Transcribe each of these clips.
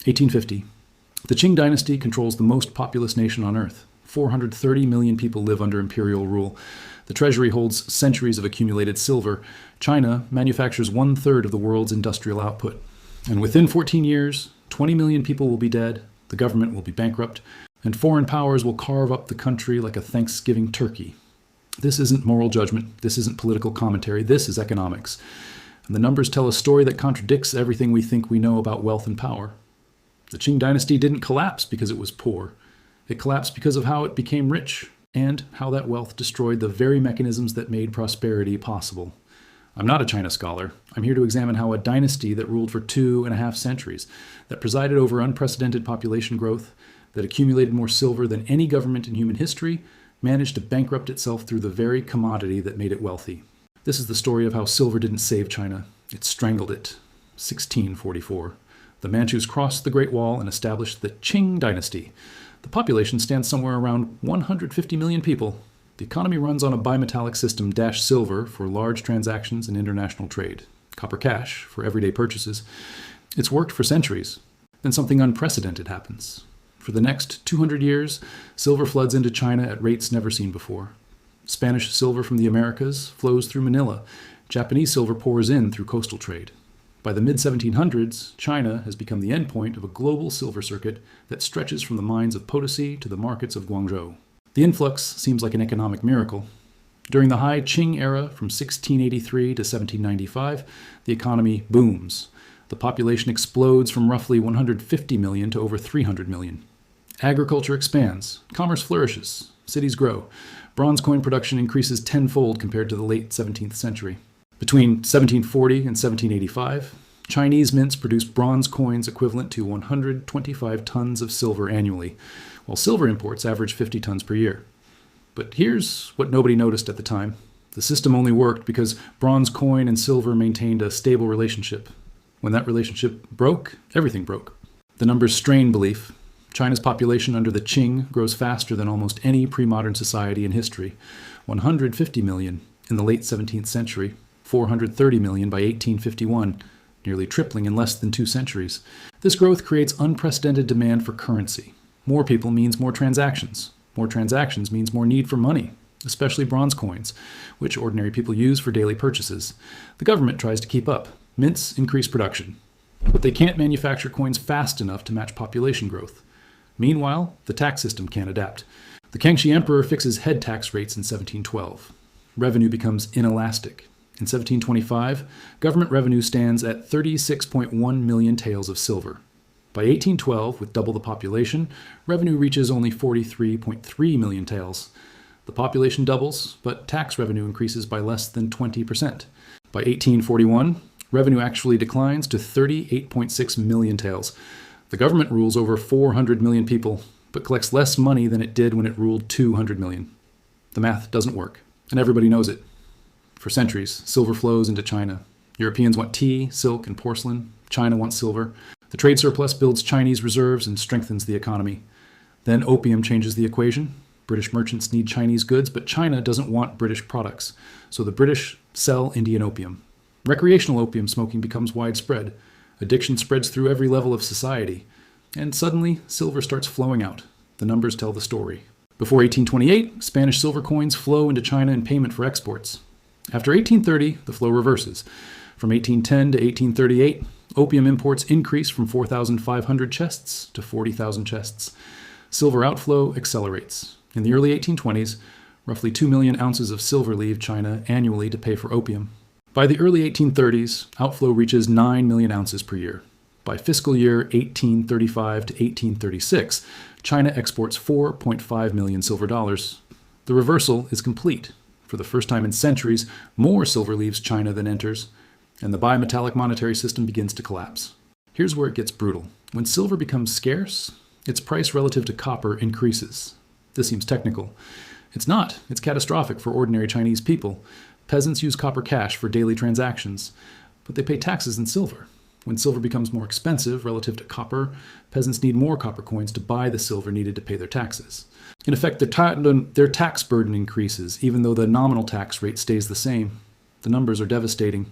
1850. The Qing dynasty controls the most populous nation on earth. 430 million people live under imperial rule. The treasury holds centuries of accumulated silver. China manufactures 1/3 of the world's industrial output. And within 14 years, 20 million people will be dead, the government will be bankrupt, and foreign powers will carve up the country like a Thanksgiving turkey. This isn't moral judgment. This isn't political commentary. This is economics. And the numbers tell a story that contradicts everything we think we know about wealth and power. The Qing dynasty didn't collapse because it was poor. It collapsed because of how it became rich and how that wealth destroyed the very mechanisms that made prosperity possible. I'm not a China scholar. I'm here to examine how a dynasty that ruled for 2.5 centuries, that presided over unprecedented population growth, that accumulated more silver than any government in human history, managed to bankrupt itself through the very commodity that made it wealthy. This is the story of how silver didn't save China. It strangled it. 1644. The Manchus crossed the Great Wall and established the Qing dynasty. The population stands somewhere around 150 million people. The economy runs on a bimetallic system, silver for large transactions and international trade, copper cash for everyday purchases. It's worked for centuries. Then something unprecedented happens. For the next 200 years, silver floods into China at rates never seen before. Spanish silver from the Americas flows through Manila. Japanese silver pours in through coastal trade. By the mid-1700s, China has become the endpoint of a global silver circuit that stretches from the mines of Potosi to the markets of Guangzhou. The influx seems like an economic miracle. During the high Qing era from 1683 to 1795, the economy booms. The population explodes from roughly 150 million to over 300 million. Agriculture expands. Commerce flourishes. Cities grow. Bronze coin production increases tenfold compared to the late 17th century. Between 1740 and 1785, Chinese mints produced bronze coins equivalent to 125 tons of silver annually, while silver imports averaged 50 tons per year. But here's what nobody noticed at the time. The system only worked because bronze coin and silver maintained a stable relationship. When that relationship broke, everything broke. The numbers strain belief. China's population under the Qing grows faster than almost any pre-modern society in history. 150 million in the late 17th century, 430 million by 1851, nearly tripling in less than 2 centuries. This growth creates unprecedented demand for currency. More people means more transactions. More transactions means more need for money, especially bronze coins, which ordinary people use for daily purchases. The government tries to keep up. Mints increase production, but they can't manufacture coins fast enough to match population growth. Meanwhile, the tax system can't adapt. The Kangxi Emperor fixes head tax rates in 1712. Revenue becomes inelastic. In 1725, government revenue stands at 36.1 million taels of silver. By 1812, with double the population, revenue reaches only 43.3 million taels. The population doubles, but tax revenue increases by less than 20%. By 1841, revenue actually declines to 38.6 million taels. The government rules over 400 million people, but collects less money than it did when it ruled 200 million. The math doesn't work, and everybody knows it. For centuries, silver flows into China. Europeans want tea, silk, and porcelain. China wants silver. The trade surplus builds Chinese reserves and strengthens the economy. Then opium changes the equation. British merchants need Chinese goods, but China doesn't want British products. So the British sell Indian opium. Recreational opium smoking becomes widespread. Addiction spreads through every level of society. And suddenly, silver starts flowing out. The numbers tell the story. Before 1828, Spanish silver coins flow into China in payment for exports. After 1830, the flow reverses. From 1810 to 1838, opium imports increase from 4,500 chests to 40,000 chests. Silver outflow accelerates. In the early 1820s, roughly 2 million ounces of silver leave China annually to pay for opium. By the early 1830s, outflow reaches 9 million ounces per year. By fiscal year 1835 to 1836, China exports 4.5 million silver dollars. The reversal is complete. For the first time in centuries, more silver leaves China than enters, and the bimetallic monetary system begins to collapse. Here's where it gets brutal. When silver becomes scarce, its price relative to copper increases. This seems technical. It's not. It's catastrophic for ordinary Chinese people. Peasants use copper cash for daily transactions, but they pay taxes in silver. When silver becomes more expensive relative to copper, peasants need more copper coins to buy the silver needed to pay their taxes. In effect, their tax burden increases, even though the nominal tax rate stays the same. The numbers are devastating.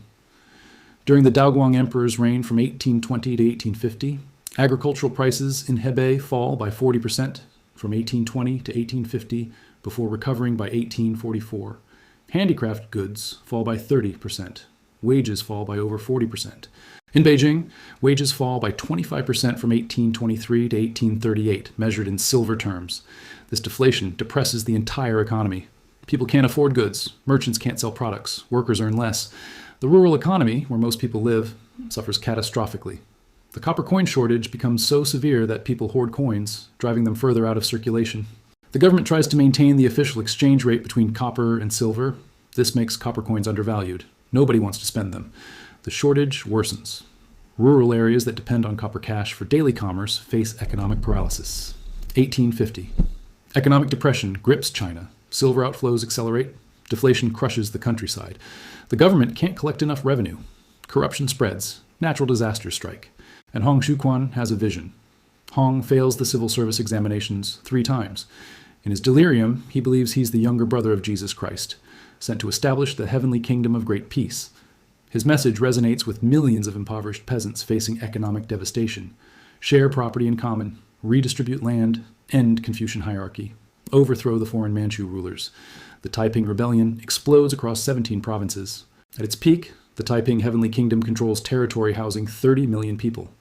During the Daoguang Emperor's reign from 1820 to 1850, Agricultural prices in Hebei fall by 40% from 1820 to 1850 before recovering by 1844. Handicraft goods fall by 30%. Wages fall by over 40%. In Beijing, wages fall by 25% from 1823 to 1838, measured in silver terms. This deflation depresses the entire economy. People can't afford goods, merchants can't sell products, workers earn less. The rural economy, where most people live, suffers catastrophically. The copper coin shortage becomes so severe that people hoard coins, driving them further out of circulation. The government tries to maintain the official exchange rate between copper and silver. This makes copper coins undervalued. Nobody wants to spend them. The shortage worsens. Rural areas that depend on copper cash for daily commerce face economic paralysis. 1850. Economic depression grips China. Silver outflows accelerate. Deflation crushes the countryside. The government can't collect enough revenue. Corruption spreads. Natural disasters strike. And Hong Xiuquan has a vision. Hong fails the civil service examinations 3 times. In his delirium, he believes he's the younger brother of Jesus Christ, sent to establish the heavenly kingdom of great peace. His message resonates with millions of impoverished peasants facing economic devastation. Share property in common, redistribute land, end Confucian hierarchy, overthrow the foreign Manchu rulers. The Taiping Rebellion explodes across 17 provinces. At its peak, the Taiping Heavenly Kingdom controls territory housing 30 million people.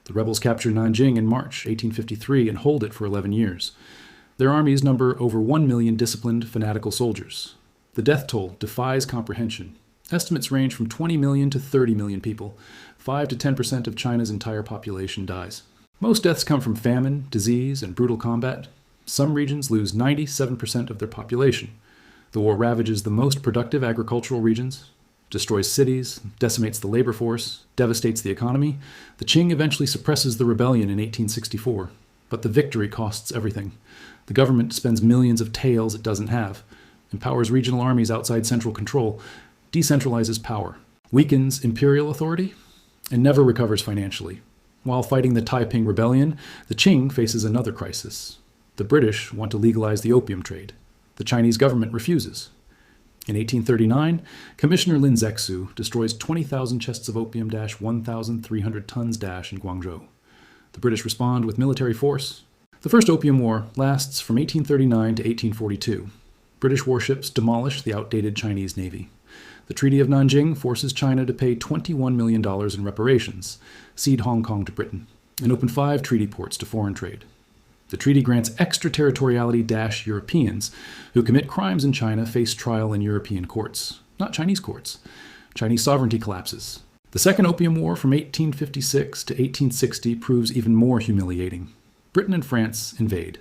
The rebels capture Nanjing in March 1853 and hold it for 11 years. Their armies number over 1 million disciplined, fanatical soldiers. The death toll defies comprehension. Estimates range from 20 million to 30 million people. 5 to 10% of China's entire population dies. Most deaths come from famine, disease, and brutal combat. Some regions lose 97% of their population. The war ravages the most productive agricultural regions, destroys cities, decimates the labor force, devastates the economy. The Qing eventually suppresses the rebellion in 1864, but the victory costs everything. The government spends millions of taels it doesn't have, empowers regional armies outside central control, decentralizes power, weakens imperial authority, and never recovers financially. While fighting the Taiping Rebellion, the Qing faces another crisis. The British want to legalize the opium trade. The Chinese government refuses. In 1839, Commissioner Lin Zexu destroys 20,000 chests of opium 1,300 tons in Guangzhou. The British respond with military force. The First Opium War lasts from 1839 to 1842. British warships demolish the outdated Chinese navy. The Treaty of Nanjing forces China to pay $21 million in reparations, cede Hong Kong to Britain, and open 5 treaty ports to foreign trade. The treaty grants extraterritoriality - Europeans who commit crimes in China face trial in European courts, not Chinese courts. Chinese sovereignty collapses. The Second Opium War from 1856 to 1860 proves even more humiliating. Britain and France invade,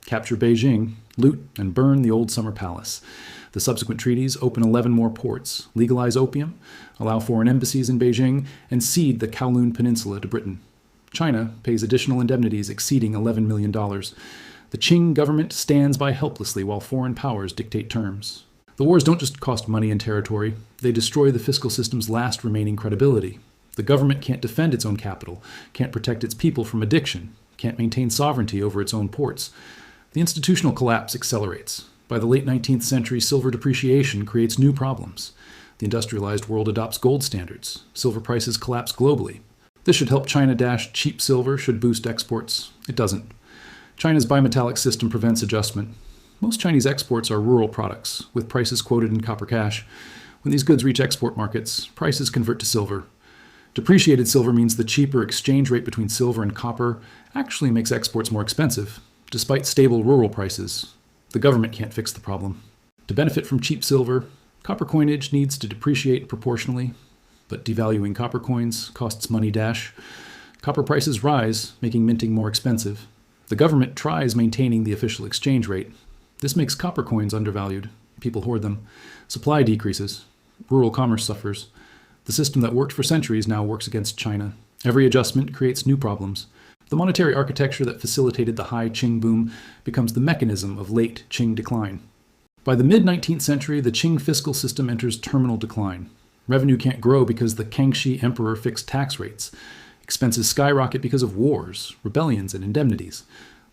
capture Beijing, loot and burn the old summer palace. The subsequent treaties open 11 more ports, legalize opium, allow foreign embassies in Beijing, and cede the Kowloon Peninsula to Britain. China pays additional indemnities exceeding $11 million. The Qing government stands by helplessly while foreign powers dictate terms. The wars don't just cost money and territory, they destroy the fiscal system's last remaining credibility. The government can't defend its own capital, can't protect its people from addiction, can't maintain sovereignty over its own ports. The institutional collapse accelerates. By the late 19th century, silver depreciation creates new problems. The industrialized world adopts gold standards. Silver prices collapse globally. This should help China - cheap silver should boost exports. It doesn't. China's bimetallic system prevents adjustment. Most Chinese exports are rural products, with prices quoted in copper cash. When these goods reach export markets, prices convert to silver. Depreciated silver means the cheaper exchange rate between silver and copper actually makes exports more expensive, despite stable rural prices. The government can't fix the problem. To benefit from cheap silver, copper coinage needs to depreciate proportionally, but devaluing copper coins costs money - Copper prices rise, making minting more expensive. The government tries maintaining the official exchange rate. This makes copper coins undervalued. People hoard them. Supply decreases. Rural commerce suffers. The system that worked for centuries now works against China. Every adjustment creates new problems. The monetary architecture that facilitated the high Qing boom becomes the mechanism of late Qing decline. By the mid-19th century, the Qing fiscal system enters terminal decline. Revenue can't grow because the Kangxi emperor fixed tax rates. Expenses skyrocket because of wars, rebellions, and indemnities.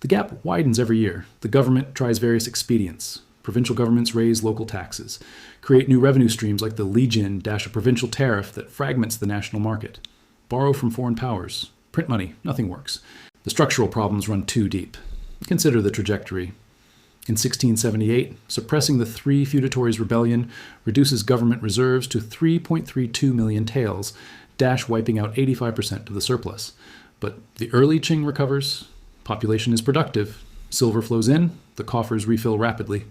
The gap widens every year. The government tries various expedients. Provincial governments raise local taxes, create new revenue streams like the Lijin - a provincial tariff that fragments the national market, borrow from foreign powers, Print money, nothing works. The structural problems run too deep. Consider the trajectory. In 1678, suppressing the Three Feudatories' rebellion reduces government reserves to 3.32 million taels, wiping out 85% of the surplus. But the early Qing recovers, population is productive, silver flows in, the coffers refill rapidly.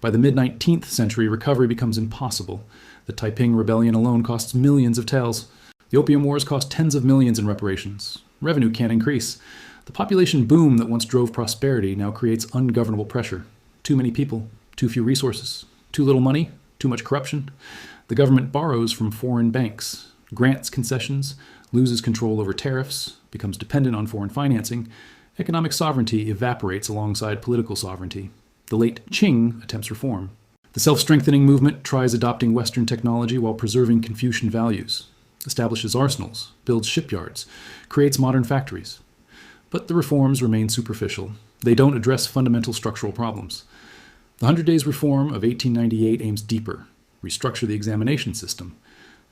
By the mid-19th century, recovery becomes impossible. The Taiping rebellion alone costs millions of taels. The Opium Wars cost tens of millions in reparations. Revenue can't increase. The population boom that once drove prosperity now creates ungovernable pressure. Too many people, too few resources, too little money, too much corruption. The government borrows from foreign banks, grants concessions, loses control over tariffs, becomes dependent on foreign financing. Economic sovereignty evaporates alongside political sovereignty. The late Qing attempts reform. The self-strengthening movement tries adopting Western technology while preserving Confucian values, establishes arsenals, builds shipyards, creates modern factories. But the reforms remain superficial. They don't address fundamental structural problems. The 100 Days Reform of 1898 aims deeper, restructure the examination system,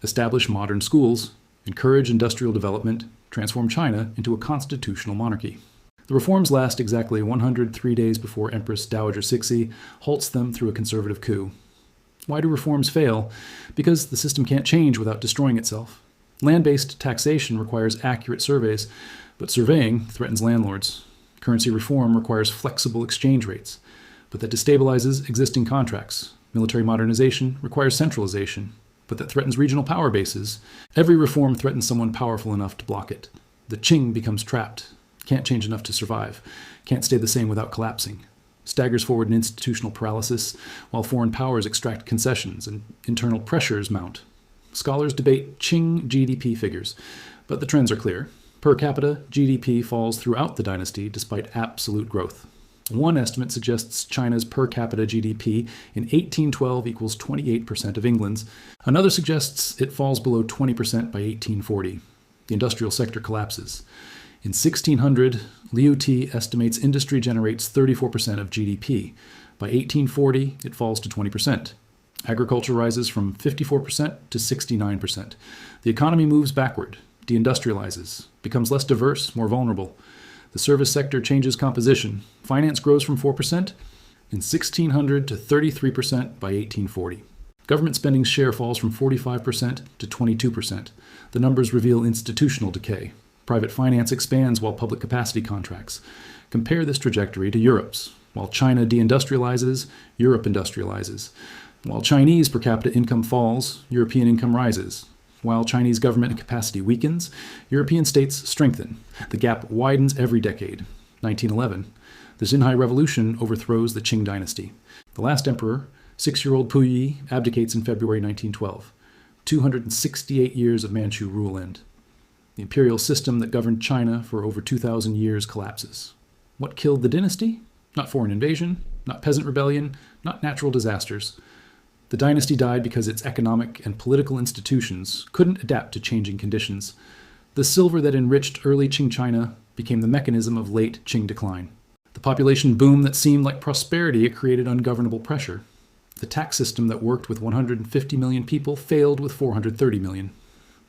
establish modern schools, encourage industrial development, transform China into a constitutional monarchy. The reforms last exactly 103 days before Empress Dowager Cixi halts them through a conservative coup. Why do reforms fail? Because the system can't change without destroying itself. Land-based taxation requires accurate surveys, but surveying threatens landlords. Currency reform requires flexible exchange rates, but that destabilizes existing contracts. Military modernization requires centralization, but that threatens regional power bases. Every reform threatens someone powerful enough to block it. The Qing becomes trapped, can't change enough to survive, can't stay the same without collapsing, staggers forward in institutional paralysis while foreign powers extract concessions and internal pressures mount. Scholars debate Qing GDP figures, but the trends are clear. Per capita, GDP falls throughout the dynasty despite absolute growth. One estimate suggests China's per capita GDP in 1812 equals 28% of England's. Another suggests it falls below 20% by 1840. The industrial sector collapses. In 1600, Liu Ti estimates industry generates 34% of GDP. By 1840, it falls to 20%. Agriculture rises from 54% to 69%. The economy moves backward, deindustrializes, becomes less diverse, more vulnerable. The service sector changes composition. Finance grows from 4% in 1600 to 33% by 1840. Government spending's share falls from 45% to 22%. The numbers reveal institutional decay. Private finance expands while public capacity contracts. Compare this trajectory to Europe's. While China deindustrializes, Europe industrializes. While Chinese per capita income falls, European income rises. While Chinese government capacity weakens, European states strengthen. The gap widens every decade. 1911. The Xinhai Revolution overthrows the Qing dynasty. The last emperor, 6-year-old Puyi, abdicates in February 1912. 268 years of Manchu rule end. The imperial system that governed China for over 2,000 years collapses. What killed the dynasty? Not foreign invasion, not peasant rebellion, not natural disasters. The dynasty died because its economic and political institutions couldn't adapt to changing conditions. The silver that enriched early Qing China became the mechanism of late Qing decline. The population boom that seemed like prosperity created ungovernable pressure. The tax system that worked with 150 million people failed with 430 million.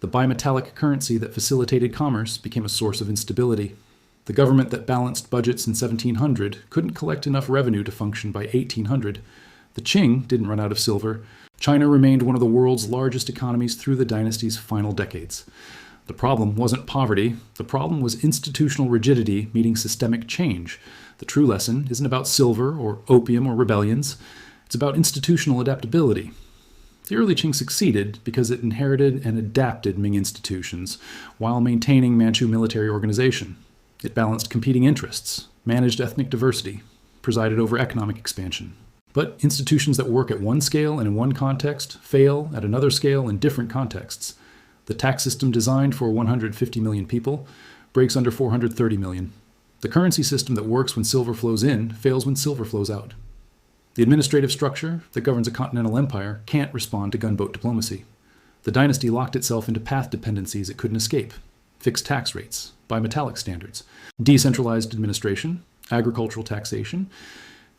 The bimetallic currency that facilitated commerce became a source of instability. The government that balanced budgets in 1700 couldn't collect enough revenue to function by 1800. The Qing didn't run out of silver. China remained one of the world's largest economies through the dynasty's final decades. The problem wasn't poverty. The problem was institutional rigidity meeting systemic change. The true lesson isn't about silver or opium or rebellions. It's about institutional adaptability. The early Qing succeeded because it inherited and adapted Ming institutions while maintaining Manchu military organization. It balanced competing interests, managed ethnic diversity, presided over economic expansion. But institutions that work at one scale and in one context fail at another scale in different contexts. The tax system designed for 150 million people breaks under 430 million. The currency system that works when silver flows in fails when silver flows out. The administrative structure that governs a continental empire can't respond to gunboat diplomacy. The dynasty locked itself into path dependencies it couldn't escape. Fixed tax rates, bimetallic standards, decentralized administration, agricultural taxation.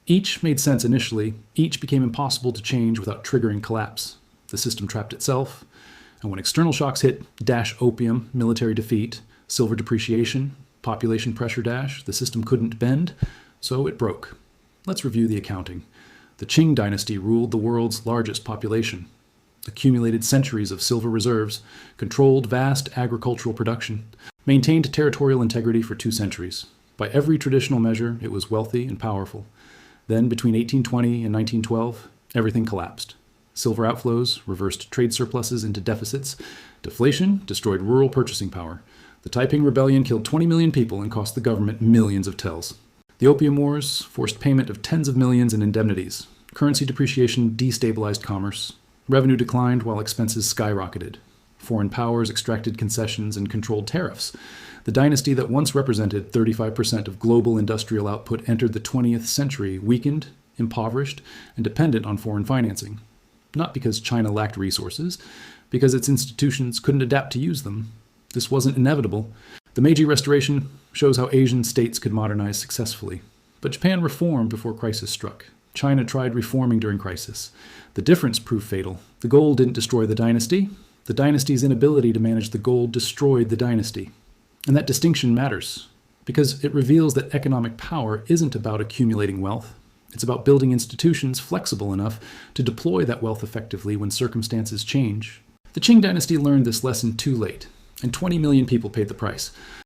Each made sense initially, each became impossible to change without triggering collapse. The system trapped itself, and when external shocks hit, opium, military defeat, Silver depreciation, population pressure dash, the system couldn't bend, so it broke. Let's review the accounting. The Qing dynasty ruled the world's largest population, accumulated centuries of silver reserves, controlled vast agricultural production, maintained territorial integrity for 2 centuries. By every traditional measure, it was wealthy and powerful. Then, between 1820 and 1912, everything collapsed. Silver outflows reversed trade surpluses into deficits. Deflation destroyed rural purchasing power. The Taiping Rebellion killed 20 million people and cost the government millions of taels. The Opium Wars forced payment of tens of millions in indemnities. Currency depreciation destabilized commerce. Revenue declined while expenses skyrocketed. Foreign powers extracted concessions and controlled tariffs. The dynasty that once represented 35% of global industrial output entered the 20th century weakened, impoverished, and dependent on foreign financing. Not because China lacked resources, because its institutions couldn't adapt to use them. This wasn't inevitable. The Meiji Restoration shows how Asian states could modernize successfully. But Japan reformed before crisis struck. China tried reforming during crisis. The difference proved fatal. The gold didn't destroy the dynasty. The dynasty's inability to manage the gold destroyed the dynasty. And that distinction matters, because it reveals that economic power isn't about accumulating wealth. It's about building institutions flexible enough to deploy that wealth effectively when circumstances change. The Qing dynasty learned this lesson too late, and 20 million people paid the price.